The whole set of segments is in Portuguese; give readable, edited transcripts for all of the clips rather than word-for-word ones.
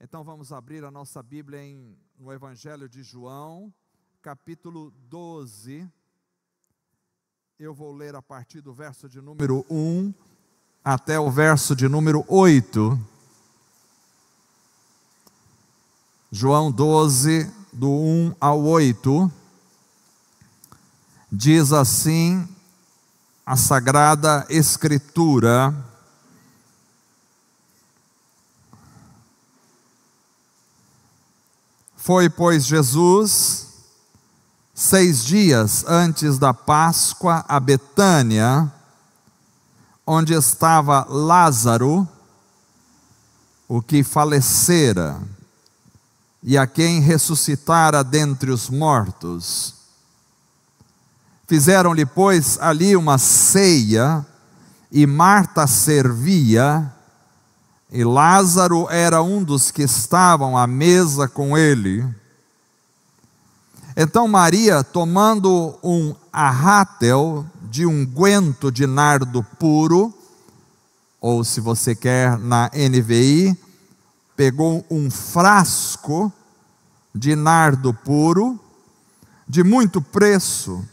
Então vamos abrir a nossa Bíblia no Evangelho de João, capítulo 12. Eu vou ler a partir do verso de número 1 até o verso de número 8. João 12, do 1 ao 8, diz assim a Sagrada Escritura: Foi, pois, Jesus 6 dias antes da Páscoa a Betânia, onde estava Lázaro, o que falecera, e a quem ressuscitara dentre os mortos. Fizeram-lhe, pois, ali uma ceia, e Marta servia, e Lázaro era um dos que estavam à mesa com ele. Então Maria, tomando um arrátel de unguento de nardo puro, ou se você quer na NVI, pegou um frasco de nardo puro, de muito preço,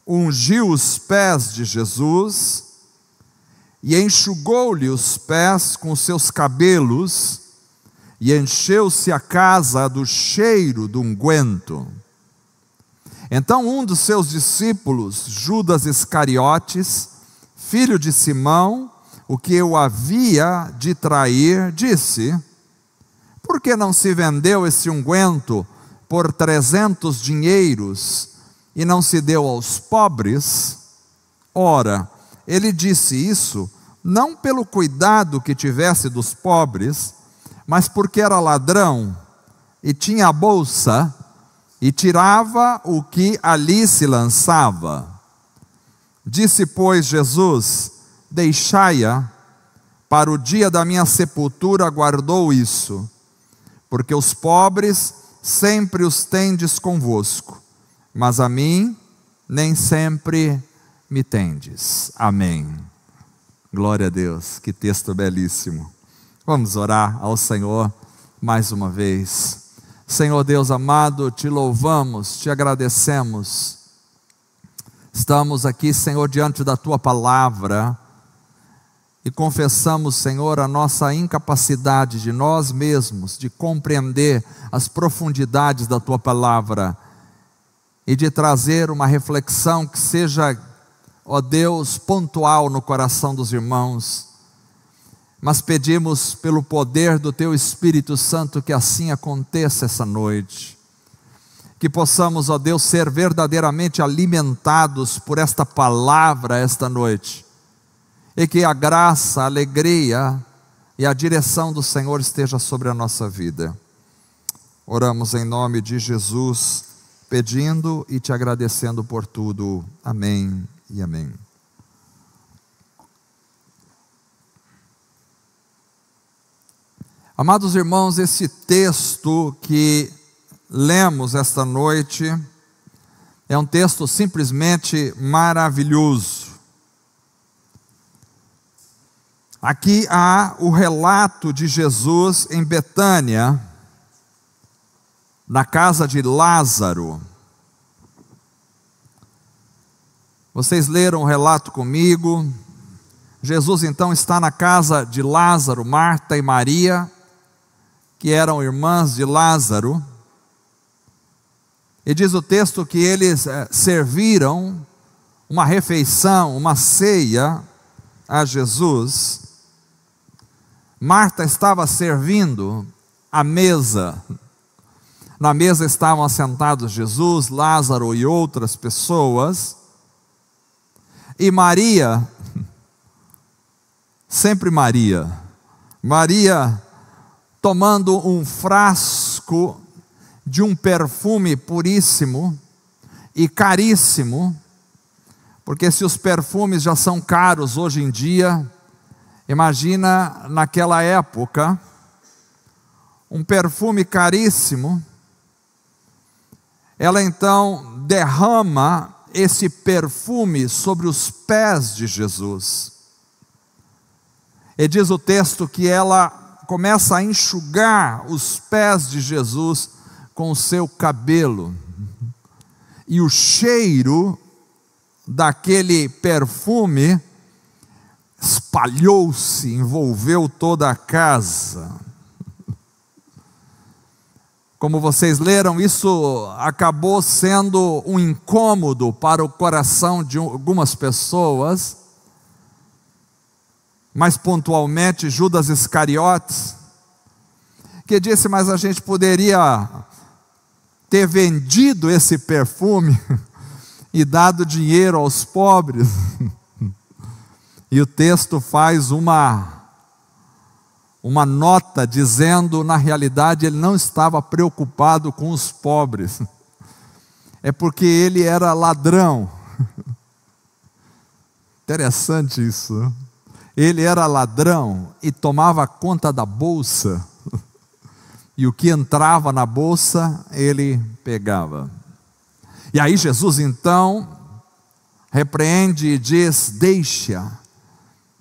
ungiu os pés de Jesus, e enxugou-lhe os pés com seus cabelos, e encheu-se a casa do cheiro do unguento. Então um dos seus discípulos, Judas Iscariotes, filho de Simão, o que o havia de trair, disse: por que não se vendeu esse unguento por 300 dinheiros e não se deu aos pobres? Ora, ele disse isso não pelo cuidado que tivesse dos pobres, mas porque era ladrão e tinha a bolsa e tirava o que ali se lançava. Disse, pois, Jesus: deixai-a, para o dia da minha sepultura guardou isso, porque os pobres sempre os tendes convosco, mas a mim nem sempre me tendes. Amém. Glória a Deus, que texto belíssimo. Vamos orar ao Senhor mais uma vez. Senhor Deus amado, te louvamos, te agradecemos. Estamos aqui, Senhor, diante da tua palavra e confessamos, Senhor, a nossa incapacidade de nós mesmos de compreender as profundidades da tua palavra e de trazer uma reflexão que seja, ó Deus, pontual no coração dos irmãos. Mas pedimos pelo poder do teu Espírito Santo que assim aconteça essa noite. Que possamos, ó Deus, ser verdadeiramente alimentados por esta palavra esta noite. E que a graça, a alegria e a direção do Senhor esteja sobre a nossa vida. Oramos em nome de Jesus, pedindo e te agradecendo por tudo. Amém e amém. Amados irmãos, esse texto que lemos esta noite é um texto simplesmente maravilhoso. Aqui há o relato de Jesus em Betânia, na casa de Lázaro. Vocês leram o relato comigo. Jesus então está na casa de Lázaro, Marta e Maria, que eram irmãs de Lázaro. E diz o texto que eles serviram uma refeição, uma ceia a Jesus. Marta estava servindo a mesa. Na mesa estavam assentados Jesus, Lázaro e outras pessoas. E Maria, sempre Maria, tomando um frasco de um perfume puríssimo e caríssimo, porque se os perfumes já são caros hoje em dia, imagina naquela época, um perfume caríssimo. Ela então derrama esse perfume sobre os pés de Jesus. E diz o texto que ela começa a enxugar os pés de Jesus com o seu cabelo. E o cheiro daquele perfume espalhou-se, envolveu toda a casa. Como vocês leram, isso acabou sendo um incômodo para o coração de algumas pessoas, mais pontualmente Judas Iscariotes, que disse: mas a gente poderia ter vendido esse perfume e dado dinheiro aos pobres. E o texto faz uma nota dizendo, na realidade, ele não estava preocupado com os pobres, é porque ele era ladrão. Interessante isso. Ele era ladrão e tomava conta da bolsa, e o que entrava na bolsa, ele pegava. E aí Jesus então repreende e diz: deixa,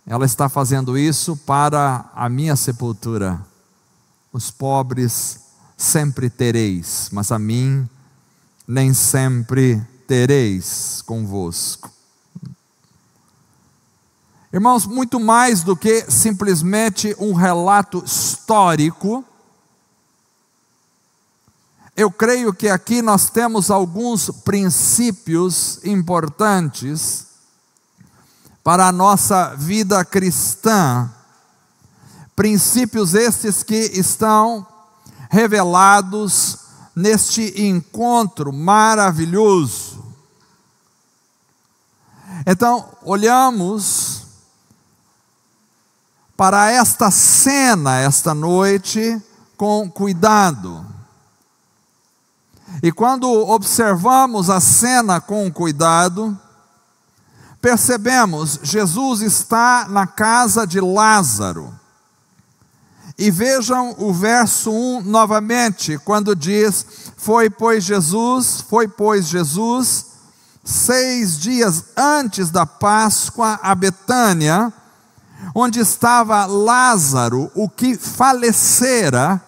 ela está fazendo isso para a minha sepultura. Os pobres sempre tereis, mas a mim nem sempre tereis convosco. Irmãos, muito mais do que simplesmente um relato histórico, eu creio que aqui nós temos alguns princípios importantes para a nossa vida cristã, princípios estes que estão revelados neste encontro maravilhoso. Então, olhamos para esta cena esta noite com cuidado. E quando observamos a cena com cuidado, percebemos, Jesus está na casa de Lázaro. E vejam o verso 1 novamente, quando diz: foi pois Jesus 6 dias antes da Páscoa a Betânia, onde estava Lázaro, o que falecera,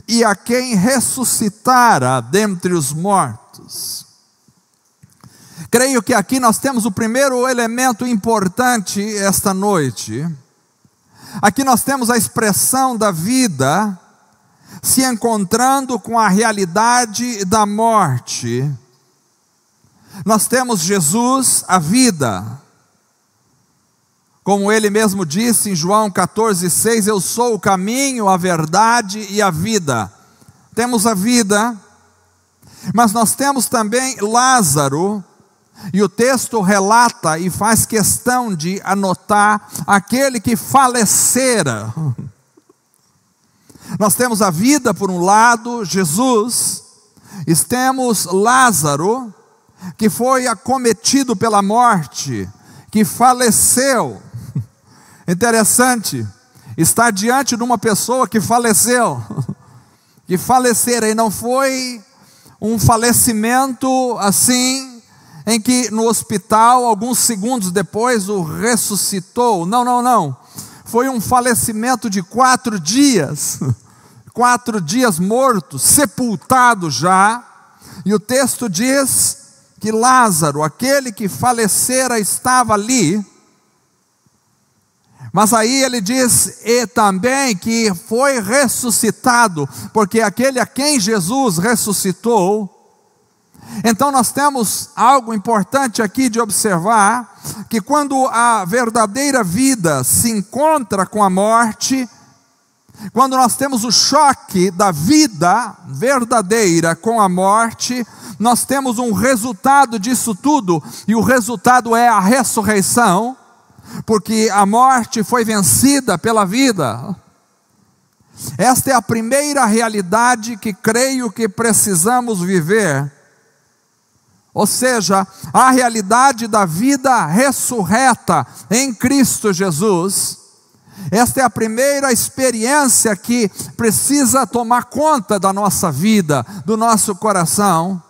e a quem ressuscitara dentre os mortos. Creio que aqui nós temos o primeiro elemento importante esta noite. Aqui nós temos a expressão da vida se encontrando com a realidade da morte. Nós temos Jesus, a vida. Como ele mesmo disse em João 14,6, eu sou o caminho, a verdade e a vida. Temos a vida, mas nós temos também Lázaro, e o texto relata e faz questão de anotar aquele que falecera. Nós temos a vida por um lado, Jesus, e temos Lázaro, que foi acometido pela morte, que faleceu. Interessante, estar diante de uma pessoa que faleceu, que falecera, e não foi um falecimento assim, em que no hospital, alguns segundos depois, o ressuscitou. Não. Foi um falecimento de 4 dias, 4 dias morto, sepultado já. E o texto diz que Lázaro, aquele que falecera, estava ali. Mas aí ele diz, e também que foi ressuscitado, porque aquele a quem Jesus ressuscitou. Então nós temos algo importante aqui de observar, que quando a verdadeira vida se encontra com a morte, quando nós temos o choque da vida verdadeira com a morte, nós temos um resultado disso tudo, e o resultado é a ressurreição, porque a morte foi vencida pela vida. Esta é a primeira realidade que creio que precisamos viver. Ou seja, a realidade da vida ressurreta em Cristo Jesus. Esta é a primeira experiência que precisa tomar conta da nossa vida, do nosso coração.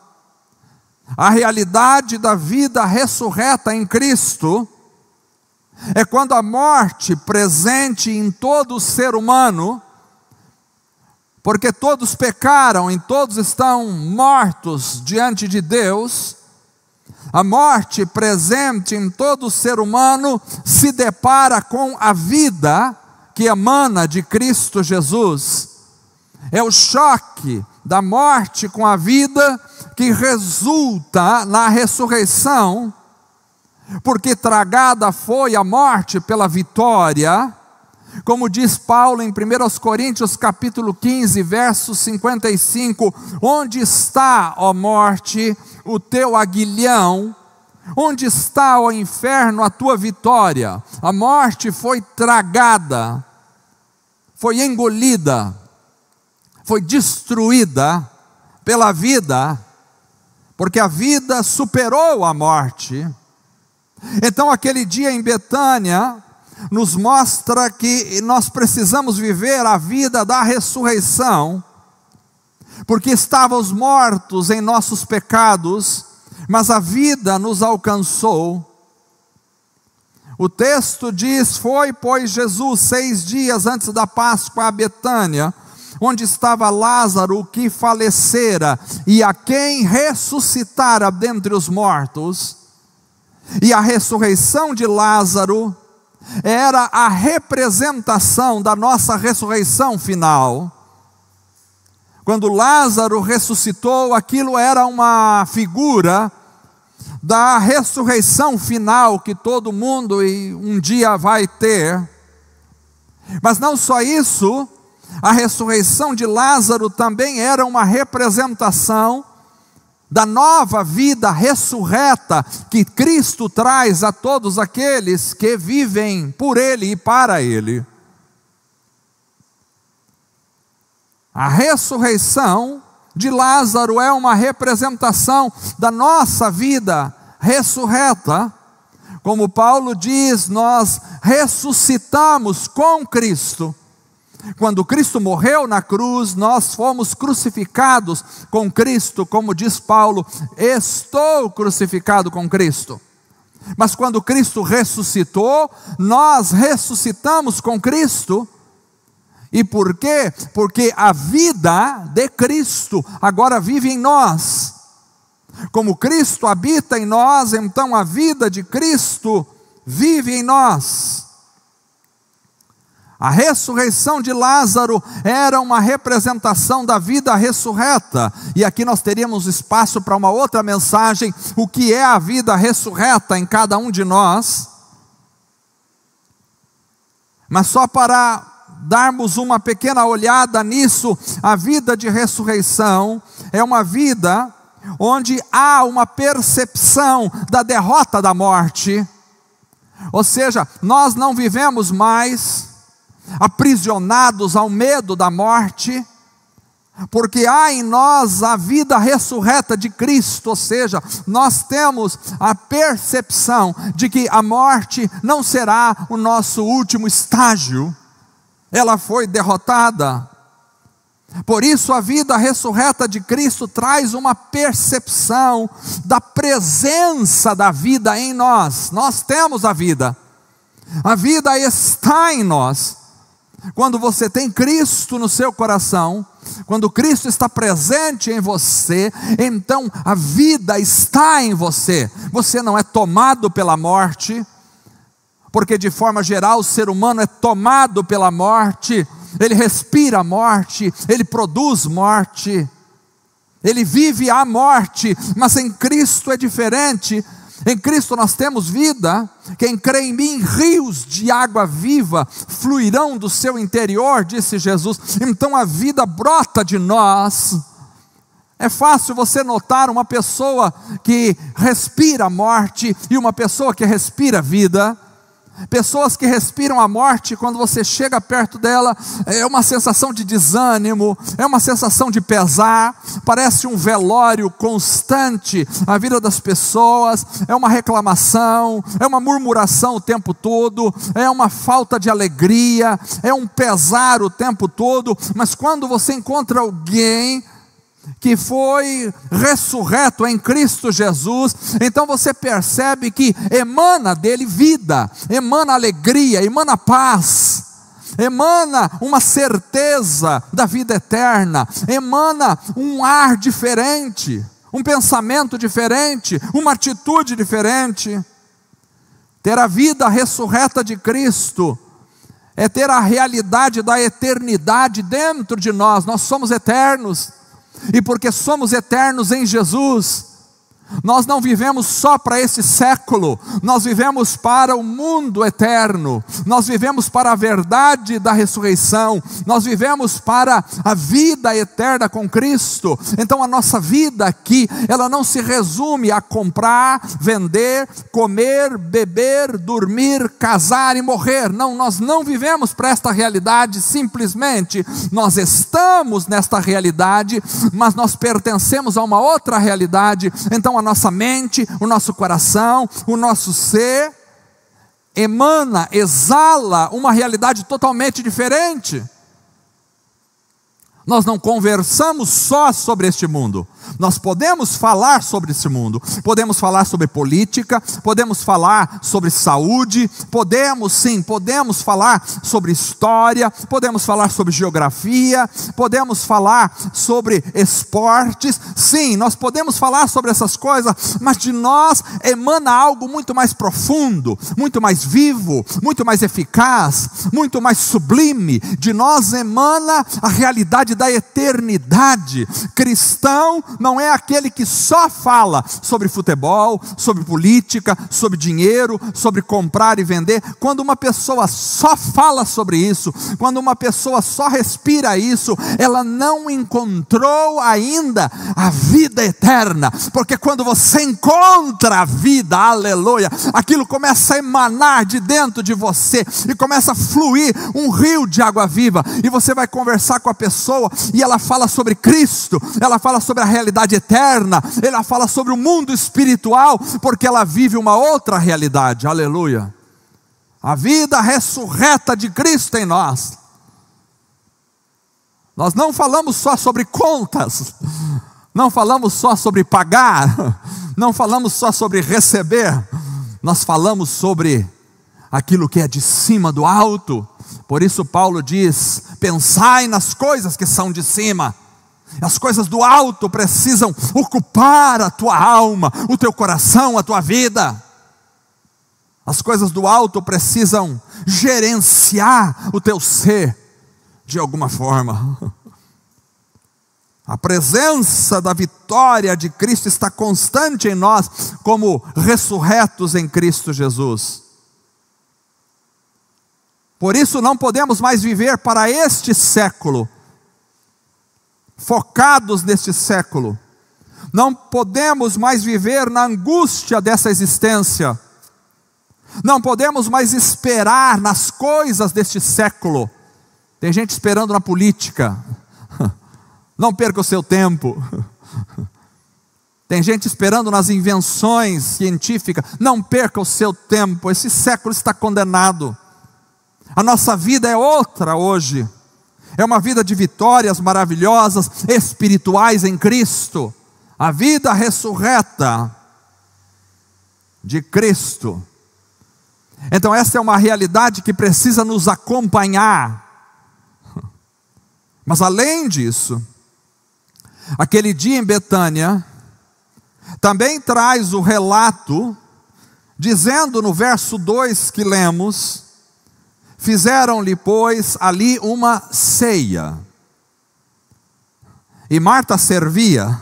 A realidade da vida ressurreta em Cristo. É quando a morte presente em todo ser humano, porque todos pecaram e todos estão mortos diante de Deus, a morte presente em todo ser humano se depara com a vida que emana de Cristo Jesus. É o choque da morte com a vida que resulta na ressurreição, porque tragada foi a morte pela vitória, como diz Paulo em 1 Coríntios capítulo 15, verso 55, onde está, ó morte, o teu aguilhão? Onde está, ó inferno, a tua vitória? A morte foi tragada, foi engolida, foi destruída pela vida, porque a vida superou a morte. Então aquele dia em Betânia nos mostra que nós precisamos viver a vida da ressurreição, porque estávamos mortos em nossos pecados, mas a vida nos alcançou. O texto diz: foi, pois, Jesus 6 dias antes da Páscoa a Betânia, onde estava Lázaro, que falecera, e a quem ressuscitara dentre os mortos. E a ressurreição de Lázaro era a representação da nossa ressurreição final. Quando Lázaro ressuscitou, aquilo era uma figura da ressurreição final que todo mundo um dia vai ter. Mas não só isso, a ressurreição de Lázaro também era uma representação da nova vida ressurreta que Cristo traz a todos aqueles que vivem por Ele e para Ele. A ressurreição de Lázaro é uma representação da nossa vida ressurreta. Como Paulo diz, nós ressuscitamos com Cristo. Quando Cristo morreu na cruz, nós fomos crucificados com Cristo, como diz Paulo, estou crucificado com Cristo. Mas quando Cristo ressuscitou, nós ressuscitamos com Cristo. E por quê? Porque a vida de Cristo agora vive em nós. Como Cristo habita em nós, então a vida de Cristo vive em nós. A ressurreição de Lázaro era uma representação da vida ressurreta. E aqui nós teríamos espaço para uma outra mensagem: o que é a vida ressurreta em cada um de nós. Mas só para darmos uma pequena olhada nisso, a vida de ressurreição é uma vida onde há uma percepção da derrota da morte. Ou seja, nós não vivemos mais aprisionados ao medo da morte, porque há em nós a vida ressurreta de Cristo. Ou seja, nós temos a percepção de que a morte não será o nosso último estágio, ela foi derrotada. Por isso a vida ressurreta de Cristo traz uma percepção da presença da vida em nós. Nós temos a vida está em nós. Quando você tem Cristo no seu coração, quando Cristo está presente em você, então a vida está em você. Você não é tomado pela morte, porque de forma geral o ser humano é tomado pela morte. Ele respira a morte, ele produz morte, ele vive a morte. Mas em Cristo é diferente. Em Cristo nós temos vida. Quem crê em mim, rios de água viva fluirão do seu interior, disse Jesus. Então a vida brota de nós. É fácil você notar uma pessoa que respira a morte e uma pessoa que respira a vida. Pessoas que respiram a morte, quando você chega perto dela, é uma sensação de desânimo, é uma sensação de pesar, parece um velório constante a vida das pessoas, é uma reclamação, é uma murmuração o tempo todo, é uma falta de alegria, é um pesar o tempo todo. Mas quando você encontra alguém que foi ressurreto em Cristo Jesus, então você percebe que emana dele vida, emana alegria, emana paz, emana uma certeza da vida eterna, emana um ar diferente, um pensamento diferente, uma atitude diferente. Ter a vida ressurreta de Cristo é ter a realidade da eternidade dentro de nós. Nós somos eternos, e porque somos eternos em Jesus, nós não vivemos só para esse século, nós vivemos para o mundo eterno, nós vivemos para a verdade da ressurreição, nós vivemos para a vida eterna com Cristo. Então a nossa vida aqui, ela não se resume a comprar, vender, comer, beber, dormir, casar e morrer. Não, nós não vivemos para esta realidade simplesmente, nós estamos nesta realidade, mas nós pertencemos a uma outra realidade. Então a nossa mente, o nosso coração, o nosso ser emana, exala uma realidade totalmente diferente. Nós não conversamos só sobre este mundo, nós podemos falar sobre esse mundo, podemos falar sobre política, podemos falar sobre saúde, podemos falar sobre história, podemos falar sobre geografia, podemos falar sobre esportes. Sim, nós podemos falar sobre essas coisas, mas de nós emana algo muito mais profundo, muito mais vivo, muito mais eficaz, muito mais sublime. De nós emana a realidade da eternidade. Cristão não é aquele que só fala sobre futebol, sobre política, sobre dinheiro, sobre comprar e vender. Quando uma pessoa só fala sobre isso, quando uma pessoa só respira isso, ela não encontrou ainda a vida eterna, porque quando você encontra a vida, aleluia, aquilo começa a emanar de dentro de você, e começa a fluir um rio de água viva, e você vai conversar com a pessoa, e ela fala sobre Cristo, ela fala sobre a realidade eterna, ela fala sobre o mundo espiritual, porque ela vive uma outra realidade, aleluia. A vida ressurreta de Cristo em nós. Nós não falamos só sobre contas, não falamos só sobre pagar, não falamos só sobre receber, nós falamos sobre aquilo que é de cima do alto. Por isso Paulo diz: pensai nas coisas que são de cima. As coisas do alto precisam ocupar a tua alma, o teu coração, a tua vida. As coisas do alto precisam gerenciar o teu ser de alguma forma. A presença da vitória de Cristo está constante em nós, como ressurretos em Cristo Jesus. Por isso não podemos mais viver para este século, focados neste século. Não podemos mais viver na angústia dessa existência. Não podemos mais esperar nas coisas deste século. Tem gente esperando na política. Não perca o seu tempo. Tem gente esperando nas invenções científicas. Não perca o seu tempo. Esse século está condenado. A nossa vida é outra hoje. É uma vida de vitórias maravilhosas, espirituais em Cristo. A vida ressurreta de Cristo. Então essa é uma realidade que precisa nos acompanhar. Mas além disso, aquele dia em Betânia também traz o relato, dizendo no verso 2 que lemos: fizeram-lhe, pois, ali uma ceia. E Marta servia.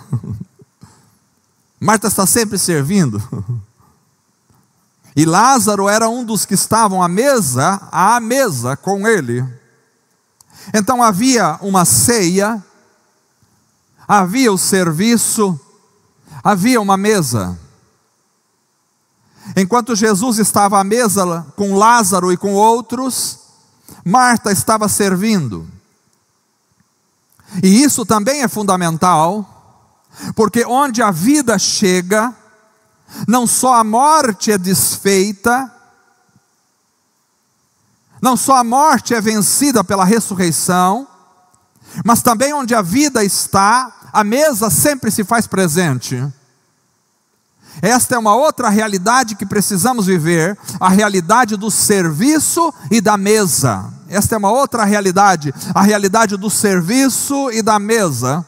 Marta está sempre servindo. E Lázaro era um dos que estavam à mesa com ele. Então havia uma ceia, havia o serviço, havia uma mesa. Enquanto Jesus estava à mesa com Lázaro e com outros, Marta estava servindo. E isso também é fundamental, porque onde a vida chega, não só a morte é desfeita, não só a morte é vencida pela ressurreição, mas também onde a vida está, a mesa sempre se faz presente. Esta é uma outra realidade que precisamos viver, a realidade do serviço e da mesa. Esta é uma outra realidade, a realidade do serviço e da mesa.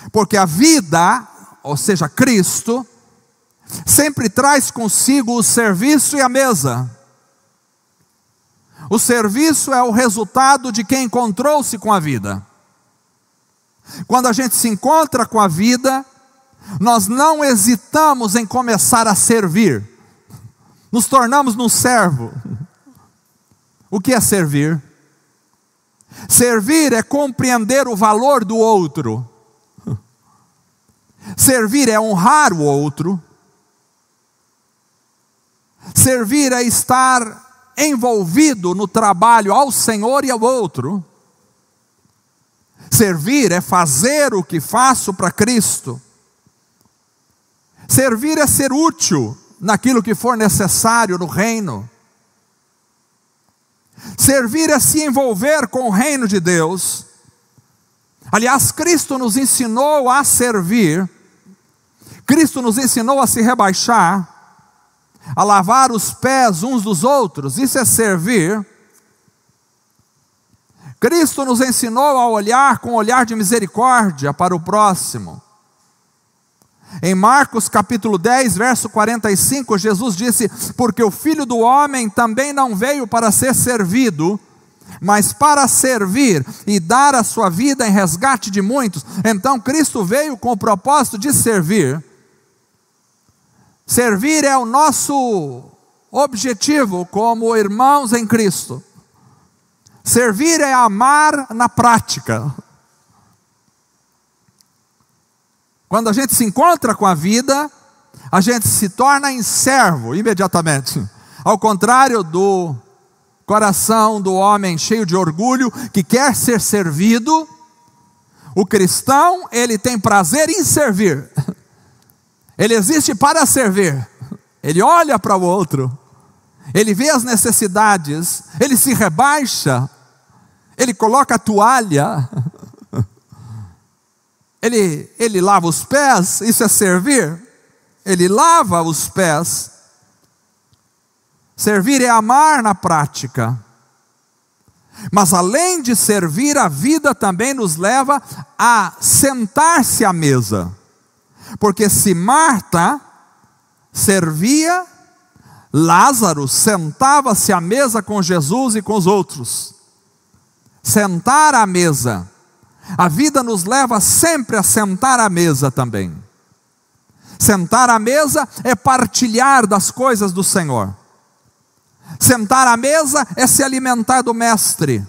Porque a vida, ou seja, Cristo, sempre traz consigo o serviço e a mesa. O serviço é o resultado de quem encontrou-se com a vida. Quando a gente se encontra com a vida, nós não hesitamos em começar a servir. Nos tornamos num servo. O que é servir? Servir é compreender o valor do outro. Servir é honrar o outro. Servir é estar envolvido no trabalho ao Senhor e ao outro. Servir é fazer o que faço para Cristo. Servir é ser útil naquilo que for necessário no reino. Servir é se envolver com o reino de Deus. Aliás, Cristo nos ensinou a servir. Cristo nos ensinou a se rebaixar, a lavar os pés uns dos outros. Isso é servir. Cristo nos ensinou a olhar com olhar de misericórdia para o próximo. Em Marcos capítulo 10, verso 45, Jesus disse: porque o Filho do Homem também não veio para ser servido, mas para servir e dar a sua vida em resgate de muitos. Então Cristo veio com o propósito de servir. Servir é o nosso objetivo como irmãos em Cristo. Servir é amar na prática. Quando a gente se encontra com a vida, a gente se torna em servo imediatamente. Ao contrário do coração do homem cheio de orgulho, que quer ser servido, o cristão, ele tem prazer em servir. Ele existe para servir. Ele olha para o outro, ele vê as necessidades, ele se rebaixa, ele coloca a toalha, ele lava os pés. Isso é servir. Ele lava os pés. Servir é amar na prática. Mas além de servir, a vida também nos leva a sentar-se à mesa. Porque se Marta servia, Lázaro sentava-se à mesa com Jesus e com os outros. Sentar à mesa. A vida nos leva sempre a sentar à mesa também. Sentar à mesa é partilhar das coisas do Senhor. Sentar à mesa é se alimentar do Mestre.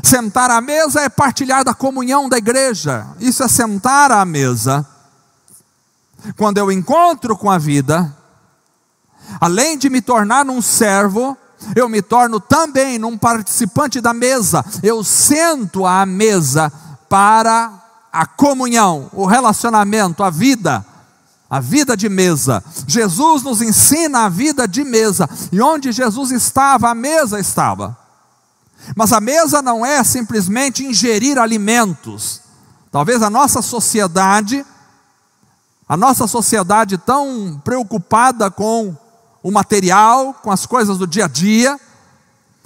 Sentar à mesa é partilhar da comunhão da igreja. Isso é sentar à mesa. Quando eu encontro com a vida, além de me tornar um servo, eu me torno também um participante da mesa. Eu sento à mesa para a comunhão, o relacionamento, a vida de mesa. Jesus nos ensina a vida de mesa, e onde Jesus estava, a mesa estava. Mas a mesa não é simplesmente ingerir alimentos. Talvez a nossa sociedade tão preocupada com o material, com as coisas do dia a dia,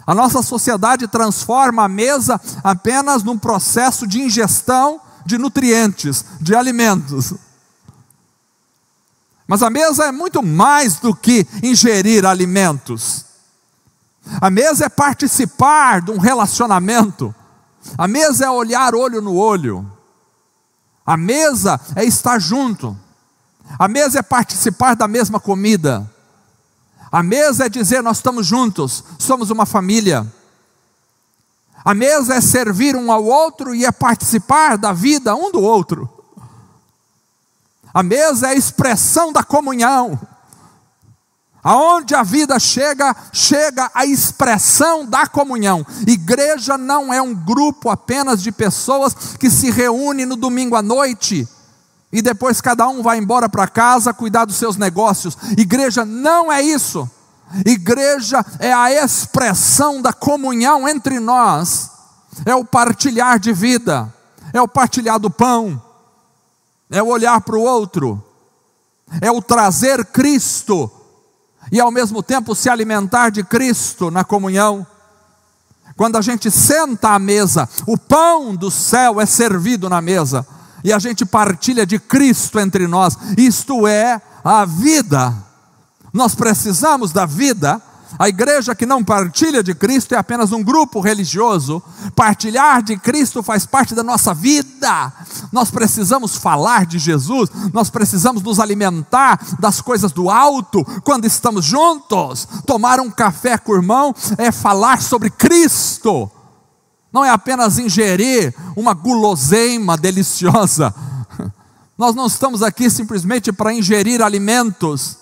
a nossa sociedade transforma a mesa apenas num processo de ingestão de nutrientes, de alimentos. Mas a mesa é muito mais do que ingerir alimentos. A mesa é participar de um relacionamento. A mesa é olhar olho no olho. A mesa é estar junto. A mesa é participar da mesma comida. A mesa é dizer: nós estamos juntos, somos uma família. A mesa é servir um ao outro e é participar da vida um do outro. A mesa é a expressão da comunhão. Aonde a vida chega a expressão da comunhão. Igreja não é um grupo apenas de pessoas que se reúnem no domingo à noite e depois cada um vai embora para casa cuidar dos seus negócios. Igreja não é isso. Igreja é a expressão da comunhão entre nós. é o partilhar de vida, é o partilhar do pão, é o olhar para o outro, é o trazer Cristo e ao mesmo tempo se alimentar de Cristo na comunhão. Quando a gente senta à mesa, o pão do céu é servido na mesa e a gente partilha de Cristo entre nós. Isto é a vida. Nós precisamos da vida. A igreja que não partilha de Cristo é apenas um grupo religioso. Partilhar de Cristo faz parte da nossa vida. Nós precisamos falar de Jesus, nós precisamos nos alimentar das coisas do alto quando estamos juntos. Tomar um café com o irmão é falar sobre Cristo, não é apenas ingerir uma guloseima deliciosa. Nós não estamos aqui simplesmente para ingerir alimentos.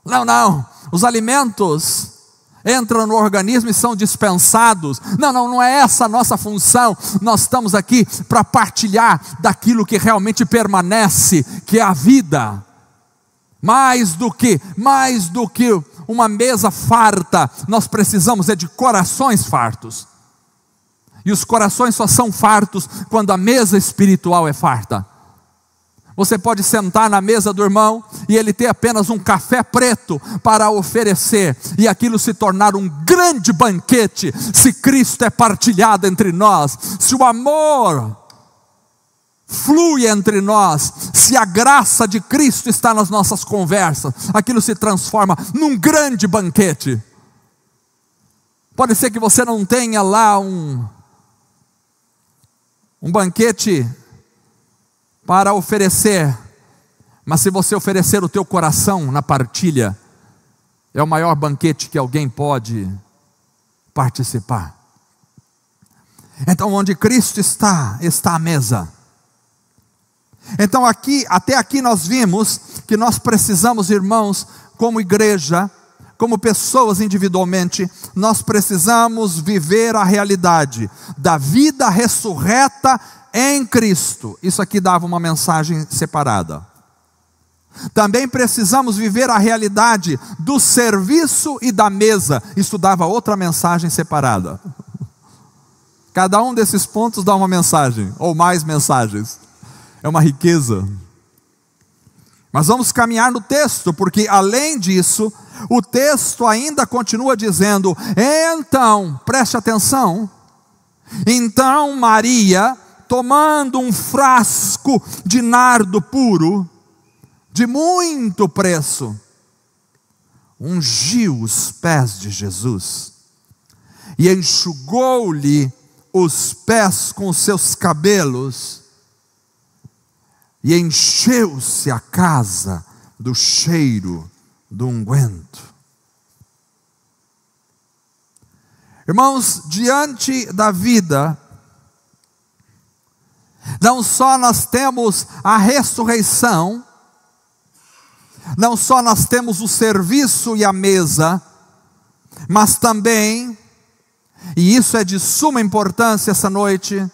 Não, os alimentos entram no organismo e são dispensados. Não é essa a nossa função. Nós estamos aqui para partilhar daquilo que realmente permanece, que é a vida. Mais do que uma mesa farta, nós precisamos de corações fartos. E os corações só são fartos quando a mesa espiritual é farta. Você pode sentar na mesa do irmão e ele ter apenas um café preto para oferecer, e aquilo se tornar um grande banquete, se Cristo é partilhado entre nós, se o amor flui entre nós, se a graça de Cristo está nas nossas conversas, aquilo se transforma num grande banquete. Pode ser que você não tenha lá um banquete para oferecer, mas se você oferecer o teu coração na partilha, é o maior banquete que alguém pode participar. Então, onde Cristo está a mesa. Então até aqui nós vimos que nós precisamos, irmãos, como igreja, como pessoas individualmente, nós precisamos viver a realidade da vida ressurreta em Cristo. Isso aqui dava uma mensagem separada. Também precisamos viver a realidade do serviço e da mesa. Isso dava outra mensagem separada. Cada um desses pontos dá uma mensagem, ou mais mensagens. É uma riqueza. Mas vamos caminhar no texto, porque além disso, o texto ainda continua dizendo: então, preste atenção, então Maria, tomando um frasco de nardo puro, de muito preço, ungiu os pés de Jesus, e enxugou-lhe os pés com os seus cabelos, e encheu-se a casa do cheiro do unguento. Irmãos, diante da vida, não só nós temos a ressurreição, não só nós temos o serviço e a mesa, mas também, e isso é de suma importância essa noite,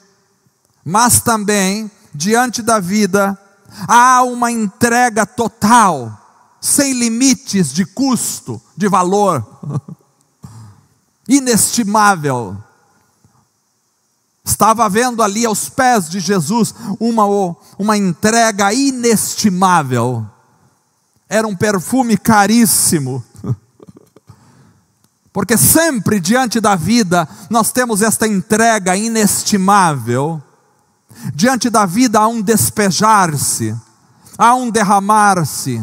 mas também, diante da vida, há uma entrega total, sem limites de custo, de valor, inestimável. Estava vendo ali aos pés de Jesus uma entrega inestimável. Era um perfume caríssimo. Porque sempre diante da vida nós temos esta entrega inestimável. Diante da vida há um despejar-se, há um derramar-se,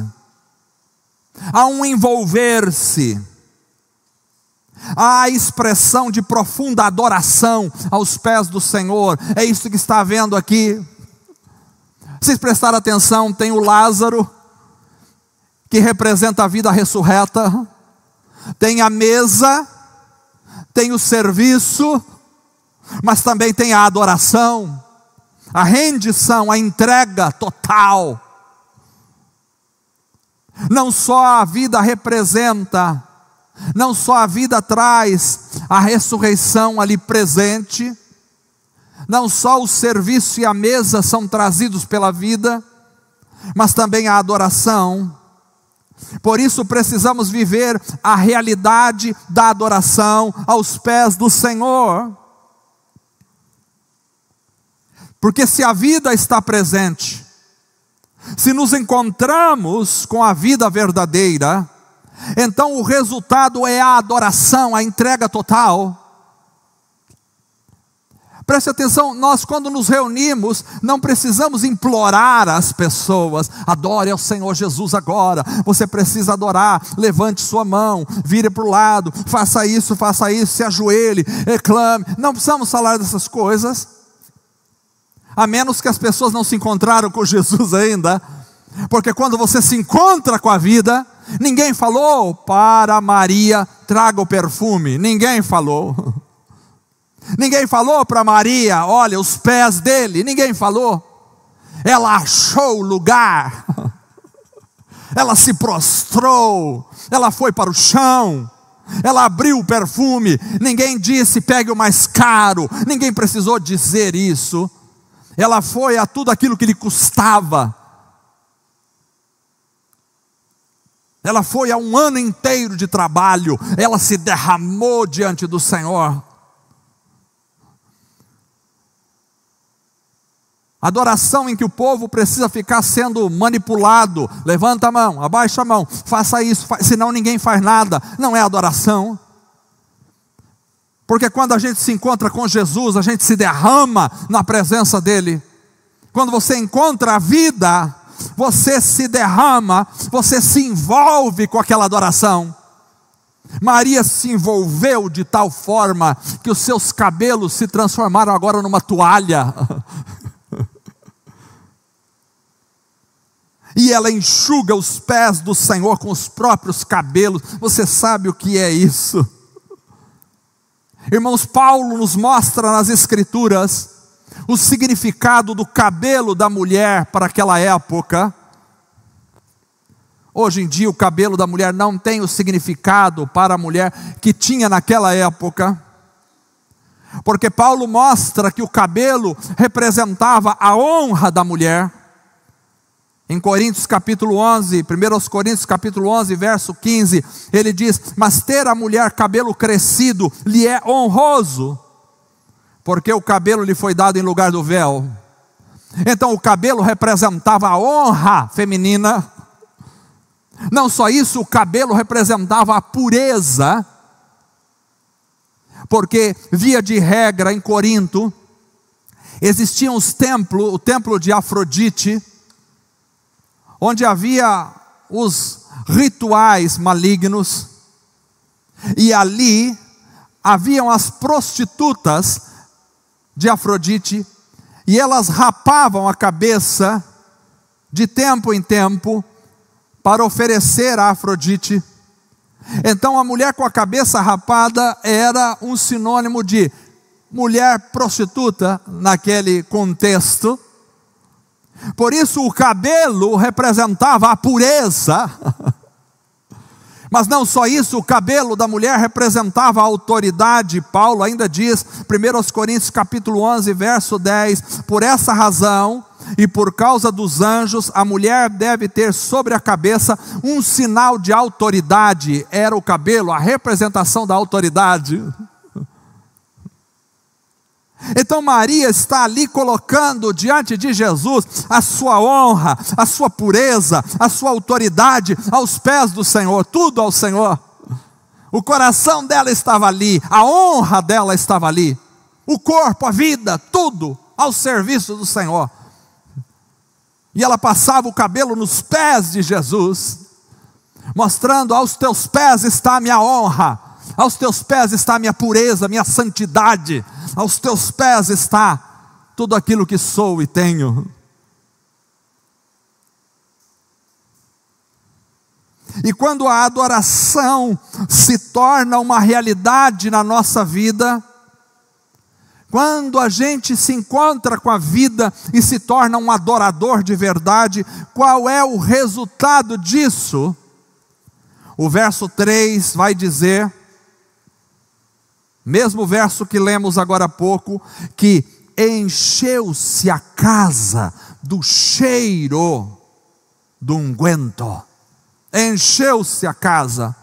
há um envolver-se, há a expressão de profunda adoração aos pés do Senhor. É isso que está vendo aqui. Vocês prestaram atenção, tem o Lázaro, que representa a vida ressurreta, tem a mesa, tem o serviço, mas também tem a adoração, a rendição, a entrega total. Não só a vida representa, não só a vida traz a ressurreição ali presente, não só o serviço e a mesa são trazidos pela vida, mas também a adoração. Por isso precisamos viver a realidade da adoração aos pés do Senhor. Porque se a vida está presente, se nos encontramos com a vida verdadeira, então o resultado é a adoração, a entrega total. Preste atenção, nós quando nos reunimos, não precisamos implorar às pessoas: adore ao Senhor Jesus agora. Você precisa adorar, levante sua mão, vire para o lado, faça isso, se ajoelhe, reclame. Não precisamos falar dessas coisas, a menos que as pessoas não se encontraram com Jesus ainda. Porque quando você se encontra com a vida, ninguém falou para Maria, traga o perfume. Ninguém falou. Ninguém falou para Maria, olha os pés dele. Ninguém falou. Ela achou o lugar. Ela se prostrou. Ela foi para o chão. Ela abriu o perfume. Ninguém disse, pegue o mais caro. Ninguém precisou dizer isso. Ela foi a tudo aquilo que lhe custava. Ela foi a um ano inteiro de trabalho. Ela se derramou diante do Senhor. Adoração em que o povo precisa ficar sendo manipulado. Levanta a mão, abaixa a mão, faça isso, senão ninguém faz nada. Não é adoração. Porque quando a gente se encontra com Jesus, a gente se derrama na presença dEle. Quando você encontra a vida, você se derrama, você se envolve com aquela adoração. Maria se envolveu de tal forma que os seus cabelos se transformaram agora numa toalha. E ela enxuga os pés do Senhor com os próprios cabelos. Você sabe o que é isso? Irmãos, Paulo nos mostra nas Escrituras o significado do cabelo da mulher para aquela época. Hoje em dia o cabelo da mulher não tem o significado para a mulher que tinha naquela época. Porque Paulo mostra que o cabelo representava a honra da mulher. Em Coríntios capítulo 11, 1 Coríntios capítulo 11, verso 15, ele diz: mas ter a mulher cabelo crescido lhe é honroso, porque o cabelo lhe foi dado em lugar do véu. Então o cabelo representava a honra feminina. Não só isso, o cabelo representava a pureza, porque via de regra em Corinto, existiam o templo de Afrodite, onde havia os rituais malignos, e ali haviam as prostitutas de Afrodite, e elas rapavam a cabeça de tempo em tempo, para oferecer a Afrodite. Então a mulher com a cabeça rapada era um sinônimo de mulher prostituta naquele contexto. Por isso o cabelo representava a pureza. Mas não só isso, o cabelo da mulher representava a autoridade. Paulo ainda diz, 1 Coríntios capítulo 11, verso 10, por essa razão e por causa dos anjos, a mulher deve ter sobre a cabeça um sinal de autoridade. Era o cabelo, a representação da autoridade. Então Maria está ali colocando diante de Jesus a sua honra, a sua pureza, a sua autoridade aos pés do Senhor, tudo ao Senhor. O coração dela estava ali, a honra dela estava ali, o corpo, a vida, tudo ao serviço do Senhor. E ela passava o cabelo nos pés de Jesus, mostrando: aos teus pés está a minha honra, aos teus pés está a minha pureza, a minha santidade, aos teus pés está tudo aquilo que sou e tenho. E quando a adoração se torna uma realidade na nossa vida, quando a gente se encontra com a vida e se torna um adorador de verdade, qual é o resultado disso? O verso 3 vai dizer, mesmo verso que lemos agora há pouco, que encheu-se a casa do cheiro do unguento. Encheu-se a casa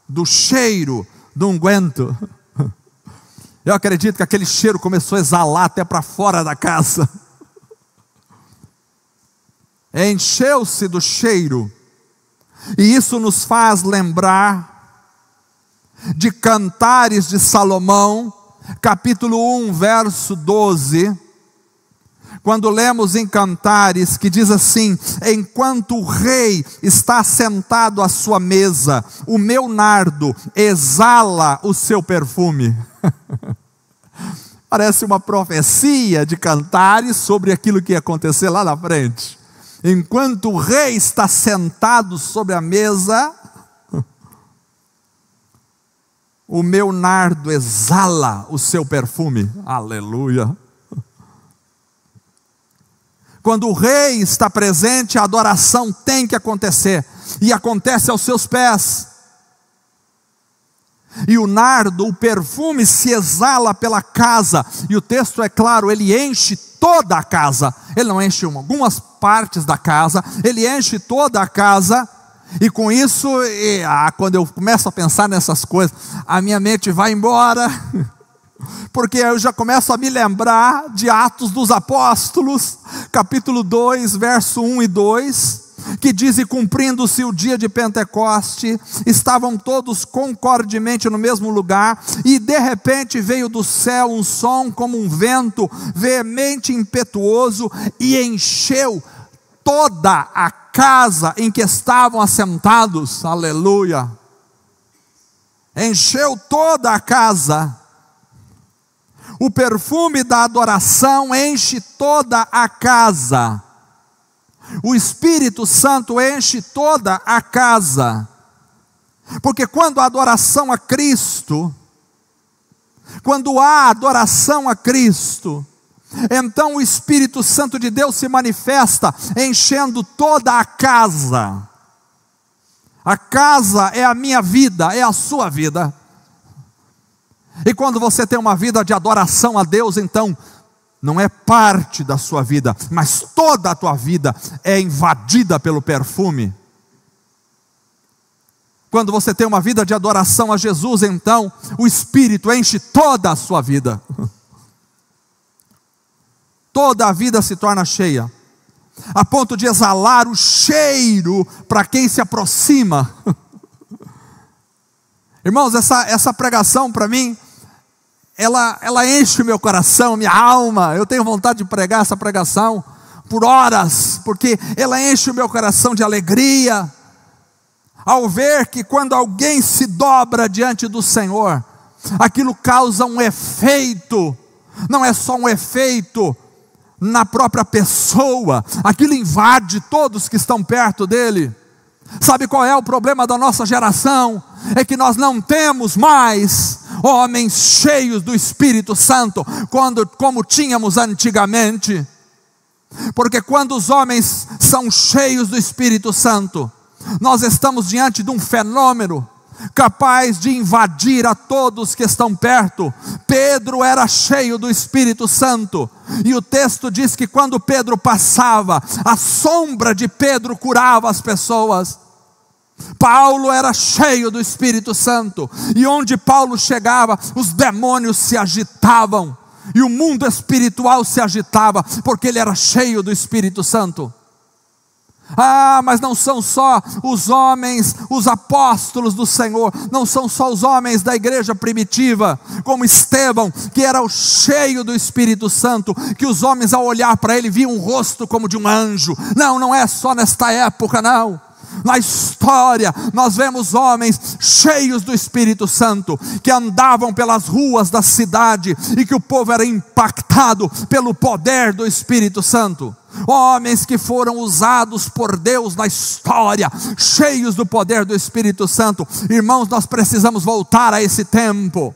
do cheiro do unguento. Eu acredito que aquele cheiro começou a exalar até para fora da casa. encheu-se do cheiro. E isso nos faz lembrar de Cantares de Salomão, capítulo 1, verso 12, quando lemos em Cantares, que diz assim: enquanto o rei está sentado à sua mesa, o meu nardo exala o seu perfume. Parece uma profecia de Cantares sobre aquilo que ia acontecer lá na frente. Enquanto o rei está sentado sobre a mesa, o meu nardo exala o seu perfume. Aleluia. Quando o rei está presente, a adoração tem que acontecer, e acontece aos seus pés. E o nardo, o perfume, se exala pela casa, e o texto é claro, ele enche toda a casa. Ele não enche algumas partes da casa, ele enche toda a casa. E com isso, quando eu começo a pensar nessas coisas, a minha mente vai embora, porque eu já começo a me lembrar de Atos dos Apóstolos, capítulo 2, verso 1 e 2, que diz: e cumprindo-se o dia de Pentecoste, estavam todos concordemente no mesmo lugar, e de repente veio do céu um som como um vento veemente e impetuoso, e encheu toda a casa em que estavam assentados. Aleluia. Encheu toda a casa. O perfume da adoração enche toda a casa. O Espírito Santo enche toda a casa. Porque quando a adoração a Cristo, quando há adoração a Cristo, então o Espírito Santo de Deus se manifesta enchendo toda a casa. A casa é a minha vida, é a sua vida. E quando você tem uma vida de adoração a Deus, então não é parte da sua vida, mas toda a tua vida é invadida pelo perfume. Quando você tem uma vida de adoração a Jesus, então o Espírito enche toda a sua vida. Toda a vida se torna cheia, a ponto de exalar o cheiro para quem se aproxima. Irmãos, essa pregação para mim, ela enche o meu coração, minha alma. Eu tenho vontade de pregar essa pregação por horas, porque ela enche o meu coração de alegria, ao ver que quando alguém se dobra diante do Senhor, aquilo causa um efeito. Não é só um efeito na própria pessoa, aquilo invade todos que estão perto dele. Sabe qual é o problema da nossa geração? É que nós não temos mais homens cheios do Espírito Santo, como tínhamos antigamente. Porque quando os homens são cheios do Espírito Santo, nós estamos diante de um fenômeno capaz de invadir a todos que estão perto. Pedro era cheio do Espírito Santo, e o texto diz que quando Pedro passava, a sombra de Pedro curava as pessoas. Paulo era cheio do Espírito Santo, e onde Paulo chegava, os demônios se agitavam, e o mundo espiritual se agitava, porque ele era cheio do Espírito Santo. Mas não são só os homens, os apóstolos do Senhor, não são só os homens da igreja primitiva, como Estevão, que era o cheio do Espírito Santo, que os homens ao olhar para ele viam um rosto como de um anjo. Não é só nesta época, não. Na história nós vemos homens cheios do Espírito Santo, que andavam pelas ruas da cidade, e que o povo era impactado pelo poder do Espírito Santo. Homens que foram usados por Deus na história, cheios do poder do Espírito Santo. Irmãos, nós precisamos voltar a esse tempo.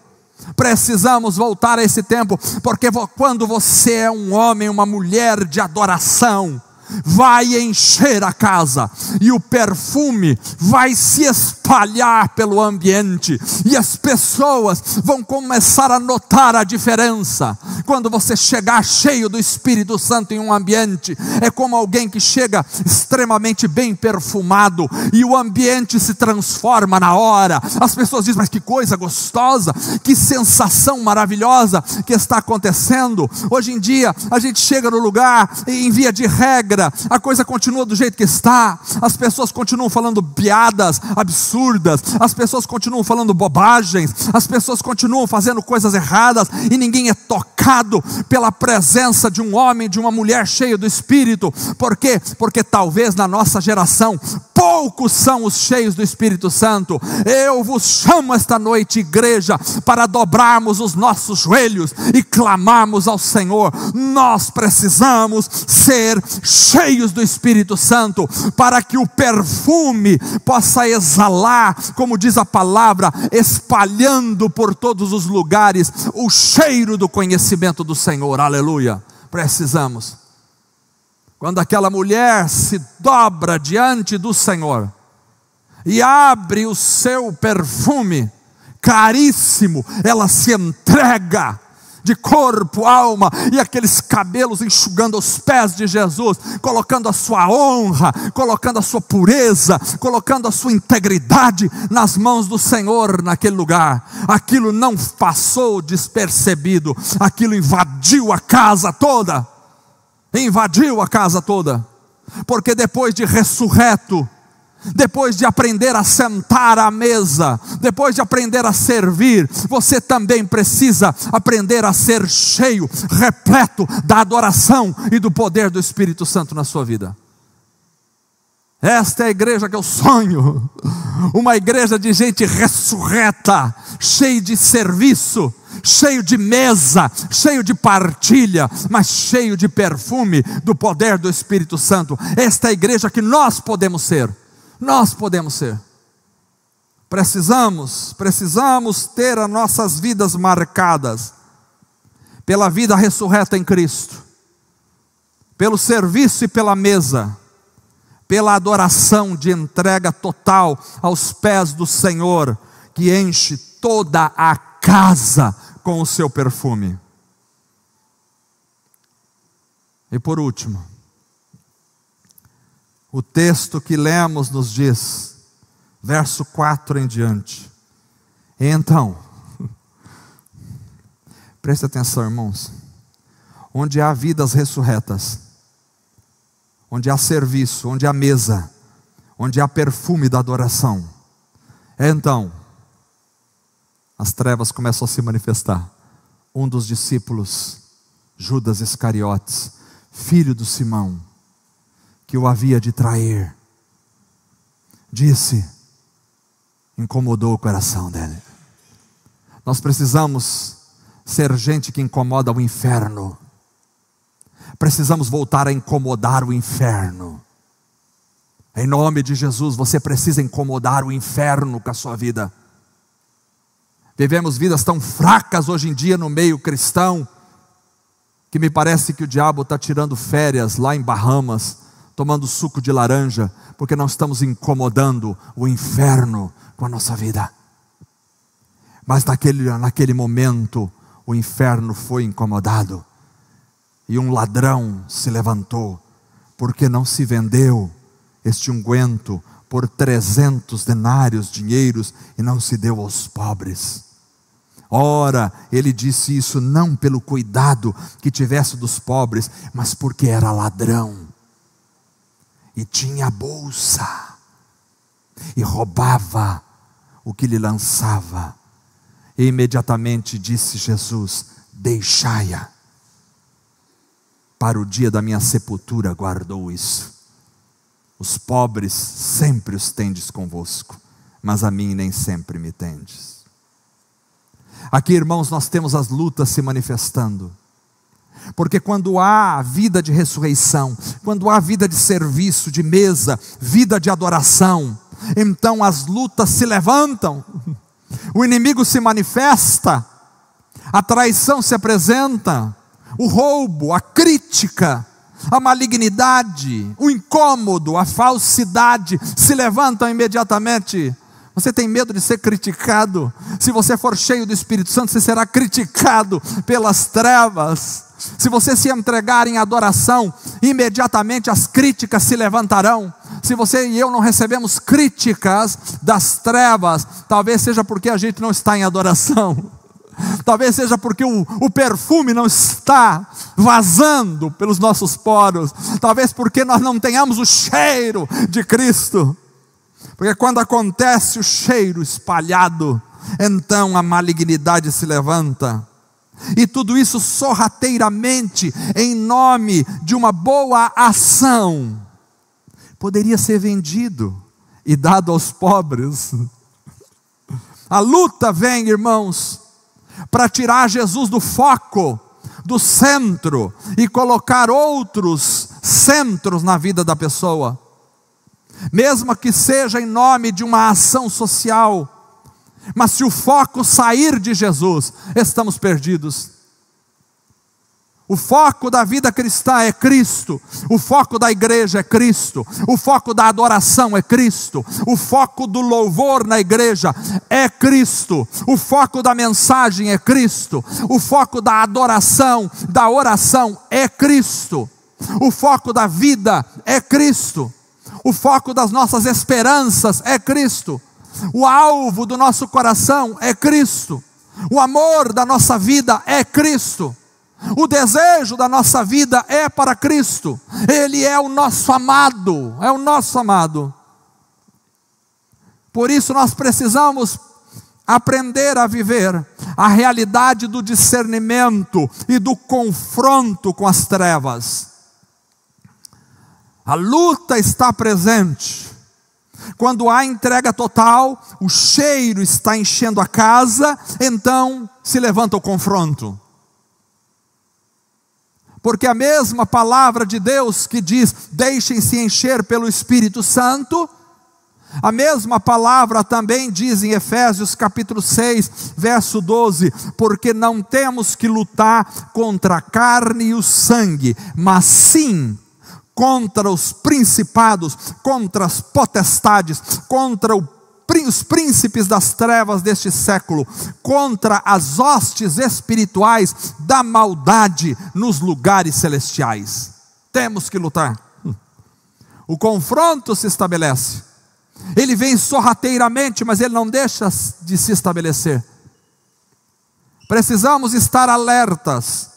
Precisamos voltar a esse tempo, porque quando você é um homem, uma mulher de adoração, vai encher a casa, e o perfume vai se espalhar pelo ambiente, e as pessoas vão começar a notar a diferença. Quando você chegar cheio do Espírito Santo em um ambiente, é como alguém que chega extremamente bem perfumado, e o ambiente se transforma na hora. As pessoas dizem: mas que coisa gostosa, que sensação maravilhosa que está acontecendo. Hoje em dia a gente chega no lugar, e em via de regra, era, a coisa continua do jeito que está, as pessoas continuam falando piadas absurdas, as pessoas continuam falando bobagens, as pessoas continuam fazendo coisas erradas, e ninguém é tocado pela presença de um homem, de uma mulher cheio do Espírito. Por quê? Porque talvez na nossa geração, poucos são os cheios do Espírito Santo. Eu vos chamo esta noite, igreja, para dobrarmos os nossos joelhos e clamarmos ao Senhor. Nós precisamos ser cheios do Espírito Santo, para que o perfume possa exalar, como diz a palavra, espalhando por todos os lugares o cheiro do conhecimento do Senhor. Aleluia. Precisamos. Quando aquela mulher se dobra diante do Senhor e abre o seu perfume caríssimo, ela se entrega de corpo, alma, e aqueles cabelos enxugando os pés de Jesus, colocando a sua honra, colocando a sua pureza, colocando a sua integridade nas mãos do Senhor naquele lugar. Aquilo não passou despercebido, aquilo invadiu a casa toda. Invadiu a casa toda, porque depois de ressurreto, depois de aprender a sentar à mesa, depois de aprender a servir, você também precisa aprender a ser cheio, repleto da adoração e do poder do Espírito Santo na sua vida. Esta é a igreja que eu sonho, uma igreja de gente ressurreta, cheia de serviço, cheio de mesa, cheio de partilha, mas cheio de perfume do poder do Espírito Santo. Esta é a igreja que nós podemos ser. Nós podemos ser. Precisamos ter as nossas vidas marcadas pela vida ressurreta em Cristo, pelo serviço e pela mesa, pela adoração de entrega total aos pés do Senhor, que enche toda a casa com o seu perfume. E por último, o texto que lemos nos diz, verso 4 em diante: então, preste atenção, irmãos, onde há vidas ressurretas, onde há serviço, onde há mesa, onde há perfume da adoração, então as trevas começam a se manifestar. Um dos discípulos, Judas Iscariotes, filho do Simão, que o havia de trair, disse, incomodou o coração dele. Nós precisamos ser gente que incomoda o inferno. Precisamos voltar a incomodar o inferno. Em nome de Jesus, você precisa incomodar o inferno com a sua vida. Vivemos vidas tão fracas hoje em dia no meio cristão, que me parece que o diabo está tirando férias lá em Bahamas, tomando suco de laranja, porque nós estamos incomodando o inferno com a nossa vida. Mas naquele momento, o inferno foi incomodado, e um ladrão se levantou, porque não se vendeu este unguento por 300 denários, dinheiros, e não se deu aos pobres. Ora, ele disse isso não pelo cuidado que tivesse dos pobres, mas porque era ladrão, e tinha bolsa, e roubava o que lhe lançava. E imediatamente disse Jesus: deixai-a, para o dia da minha sepultura guardou isso. Os pobres sempre os tendes convosco, mas a mim nem sempre me tendes. Aqui, irmãos, nós temos as lutas se manifestando, porque quando há vida de ressurreição, quando há vida de serviço, de mesa, vida de adoração, então as lutas se levantam, o inimigo se manifesta, a traição se apresenta, o roubo, a crítica, a malignidade, o incômodo, a falsidade se levantam imediatamente. Você tem medo de ser criticado? Se você for cheio do Espírito Santo, você será criticado pelas trevas. Se você se entregar em adoração, imediatamente as críticas se levantarão. Se você e eu não recebemos críticas das trevas, talvez seja porque a gente não está em adoração. Talvez seja porque o perfume não está vazando pelos nossos poros. Talvez porque nós não tenhamos o cheiro de Cristo. Porque quando acontece o cheiro espalhado, então a malignidade se levanta. E tudo isso sorrateiramente em nome de uma boa ação. Poderia ser vendido e dado aos pobres. A luta vem, irmãos, para tirar Jesus do foco, do centro, e colocar outros centros na vida da pessoa. Mesmo que seja em nome de uma ação social. Mas se o foco sair de Jesus, estamos perdidos. O foco da vida cristã é Cristo. O foco da igreja é Cristo. O foco da adoração é Cristo. O foco do louvor na igreja é Cristo. O foco da mensagem é Cristo. O foco da adoração, da oração é Cristo. O foco da vida é Cristo. O foco das nossas esperanças é Cristo. O alvo do nosso coração é Cristo. O amor da nossa vida é Cristo. O desejo da nossa vida é para Cristo. Ele é o nosso amado. É o nosso amado. Por isso nós precisamos aprender a viver a realidade do discernimento e do confronto com as trevas. A luta está presente. Quando há entrega total, o cheiro está enchendo a casa, então se levanta o confronto. Porque a mesma palavra de Deus que diz, deixem-se encher pelo Espírito Santo, a mesma palavra também diz em Efésios capítulo 6, verso 12, porque não temos que lutar contra a carne e o sangue, mas sim contra os principados, contra as potestades, contra os príncipes das trevas deste século, contra as hostes espirituais da maldade nos lugares celestiais. Temos que lutar. O confronto se estabelece. Ele vem sorrateiramente, mas ele não deixa de se estabelecer. Precisamos estar alertas.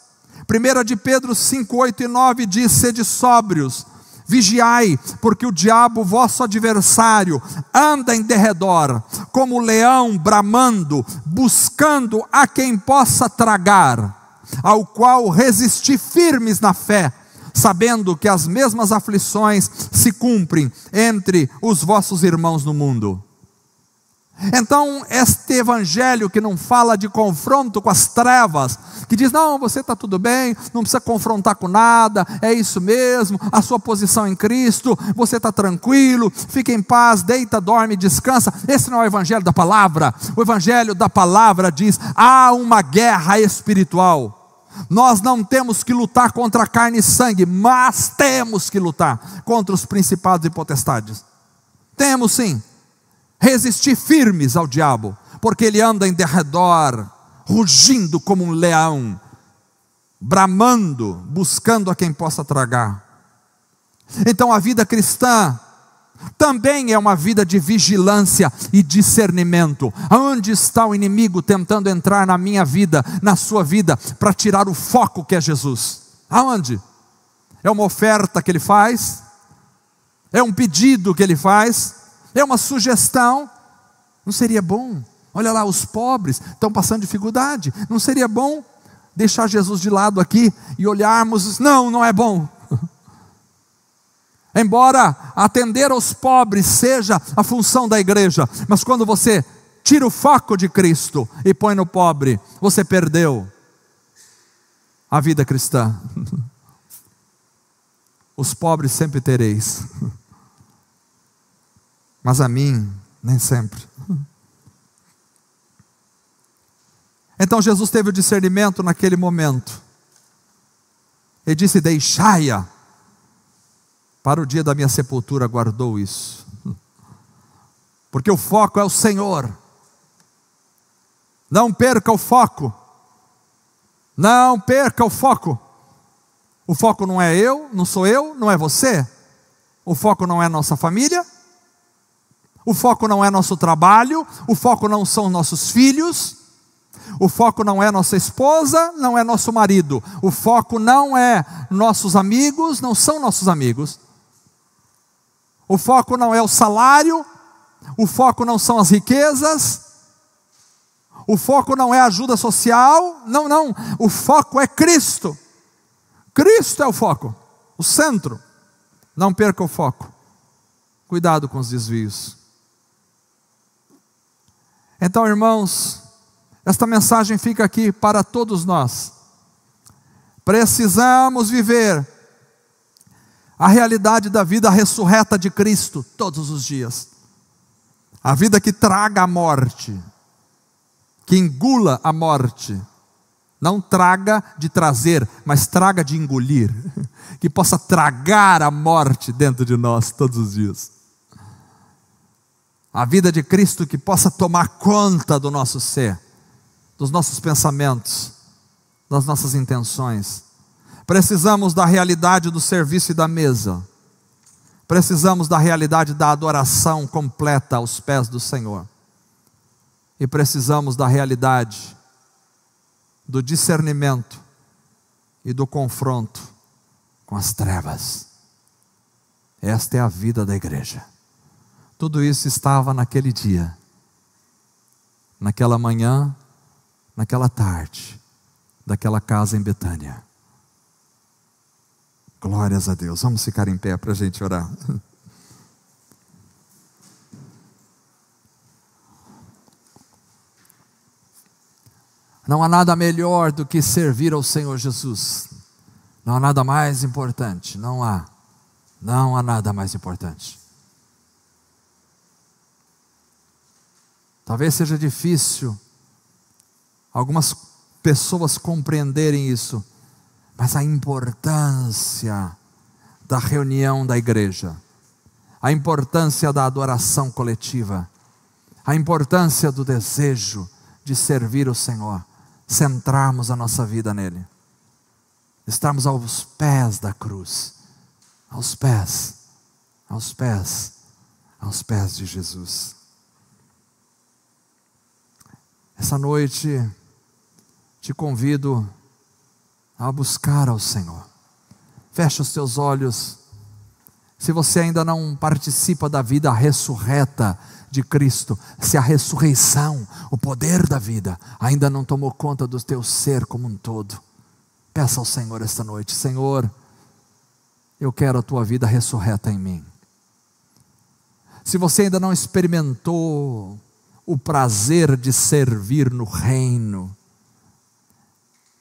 1 de Pedro 5, 8 e 9 diz, sede sóbrios, vigiai, porque o diabo, vosso adversário, anda em derredor, como leão bramando, buscando a quem possa tragar, ao qual resisti firmes na fé, sabendo que as mesmas aflições se cumprem entre os vossos irmãos no mundo. Então, este evangelho que não fala de confronto com as trevas, que diz, não, você está tudo bem, não precisa confrontar com nada, é isso mesmo, a sua posição em Cristo, você está tranquilo, fica em paz, deita, dorme, descansa. Esse não é o evangelho da palavra. O evangelho da palavra diz, há uma guerra espiritual. Nós não temos que lutar contra a carne e sangue, mas temos que lutar contra os principados e potestades. Temos sim. Resistir firmes ao diabo, porque ele anda em derredor, rugindo como um leão, bramando, buscando a quem possa tragar. Então a vida cristã também é uma vida de vigilância e discernimento. Aonde está o inimigo tentando entrar na minha vida, na sua vida, para tirar o foco que é Jesus? Aonde? É uma oferta que ele faz? É um pedido que ele faz? É uma sugestão? Não seria bom? Olha lá, os pobres estão passando dificuldade. Não seria bom deixar Jesus de lado aqui e olharmos? Não, não é bom. Embora atender aos pobres seja a função da igreja, mas quando você tira o foco de Cristo e põe no pobre, você perdeu a vida cristã. Os pobres sempre tereis, mas a mim, nem sempre. Então Jesus teve o discernimento naquele momento. Ele disse, deixai-a, para o dia da minha sepultura guardou isso. Porque o foco é o Senhor. Não perca o foco. Não perca o foco. O foco não é eu, não sou eu, não é você. O foco não é nossa família. O foco não é nosso trabalho, o foco não são nossos filhos, O foco não é nossa esposa, não é nosso marido. O foco não é nossos amigos, não são nossos amigos. O foco não é o salário. O foco não são as riquezas. O foco não é a ajuda social. Não, não. O foco é Cristo. Cristo é o foco, o centro. Não perca o foco. Cuidado com os desvios. Então, irmãos, esta mensagem fica aqui para todos nós. Precisamos viver a realidade da vida ressurreta de Cristo todos os dias. A vida que traga a morte, que engula a morte. Não traga de trazer, mas traga de engolir. Que possa tragar a morte dentro de nós todos os dias. A vida de Cristo que possa tomar conta do nosso ser, dos nossos pensamentos, das nossas intenções. Precisamos da realidade do serviço e da mesa. Precisamos da realidade da adoração completa aos pés do Senhor. E precisamos da realidade do discernimento e do confronto com as trevas. Esta é a vida da igreja. Tudo isso estava naquele dia, naquela manhã, naquela tarde, daquela casa em Betânia. Glórias a Deus. Vamos ficar em pé para a gente orar. Não há nada melhor do que servir ao Senhor Jesus. Não há nada mais importante. Não há nada mais importante. Talvez seja difícil algumas pessoas compreenderem isso, mas a importância da reunião da igreja, a importância da adoração coletiva, a importância do desejo de servir o Senhor, centrarmos a nossa vida nele, estarmos aos pés da cruz, aos pés de Jesus. Essa noite te convido a buscar ao Senhor. Fecha os teus olhos. Se você ainda não participa da vida ressurreta de Cristo, se a ressurreição, o poder da vida, ainda não tomou conta do teu ser como um todo, peça ao Senhor esta noite: Senhor, eu quero a tua vida ressurreta em mim. Se você ainda não experimentou o prazer de servir no reino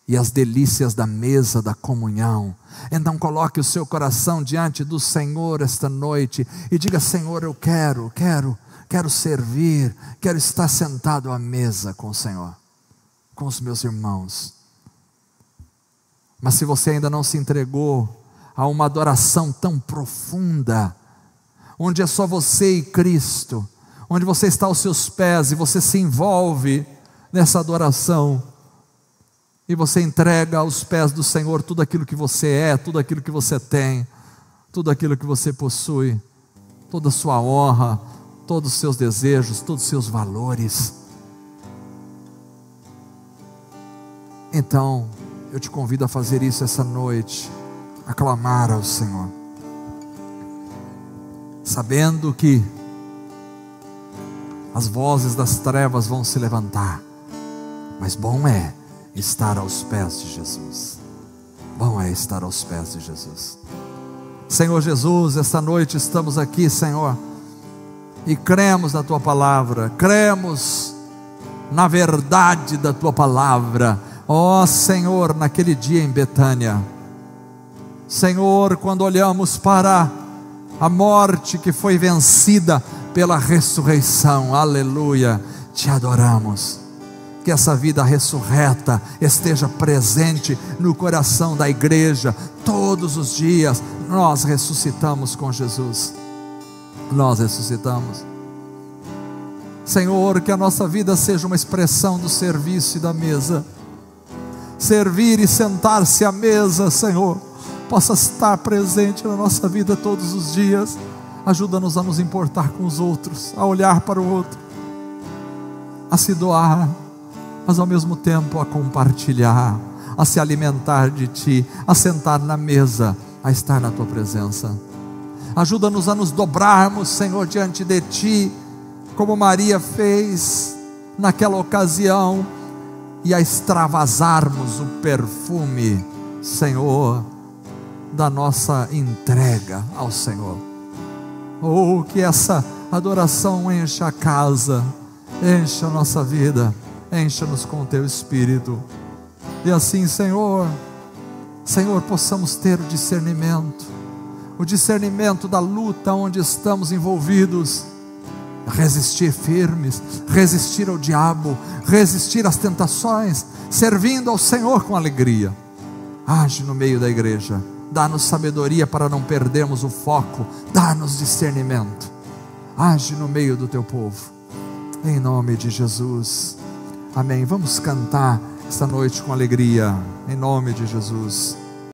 e as delícias da mesa da comunhão, então coloque o seu coração diante do Senhor esta noite e diga: Senhor, eu quero servir, quero estar sentado à mesa com o Senhor, com os meus irmãos. Mas se você ainda não se entregou a uma adoração tão profunda, onde é só você e Cristo, onde você está aos seus pés e você se envolve nessa adoração, e você entrega aos pés do Senhor tudo aquilo que você é, tudo aquilo que você tem, tudo aquilo que você possui, toda a sua honra, todos os seus desejos, todos os seus valores. Então, eu te convido a fazer isso essa noite, a clamar ao Senhor, sabendo que as vozes das trevas vão se levantar, mas bom é estar aos pés de Jesus. Bom é estar aos pés de Jesus. Senhor Jesus, esta noite estamos aqui, Senhor, e cremos na tua palavra, cremos na verdade da tua palavra. Ó Senhor, naquele dia em Betânia, Senhor, quando olhamos para a morte que foi vencida pela ressurreição, aleluia, te adoramos. Que essa vida ressurreta esteja presente no coração da igreja todos os dias. Nós ressuscitamos com Jesus, nós ressuscitamos. Senhor, que a nossa vida seja uma expressão do serviço e da mesa. Servir e sentar-se à mesa, Senhor, possa estar presente na nossa vida todos os dias. Ajuda-nos a nos importar com os outros, a olhar para o outro, a se doar, mas ao mesmo tempo a compartilhar, a se alimentar de Ti, a sentar na mesa, a estar na Tua presença. Ajuda-nos a nos dobrarmos, Senhor, diante de Ti, como Maria fez naquela ocasião, e a extravasarmos o perfume, Senhor, da nossa entrega ao Senhor. Oh, que essa adoração encha a casa, encha a nossa vida, encha-nos com o Teu Espírito, e assim, Senhor, possamos ter o discernimento da luta onde estamos envolvidos, resistir firmes, resistir ao diabo, resistir às tentações, servindo ao Senhor com alegria. Age no meio da igreja, dá-nos sabedoria para não perdermos o foco, dá-nos discernimento, age no meio do Teu povo, em nome de Jesus, amém. Vamos cantar esta noite com alegria, em nome de Jesus.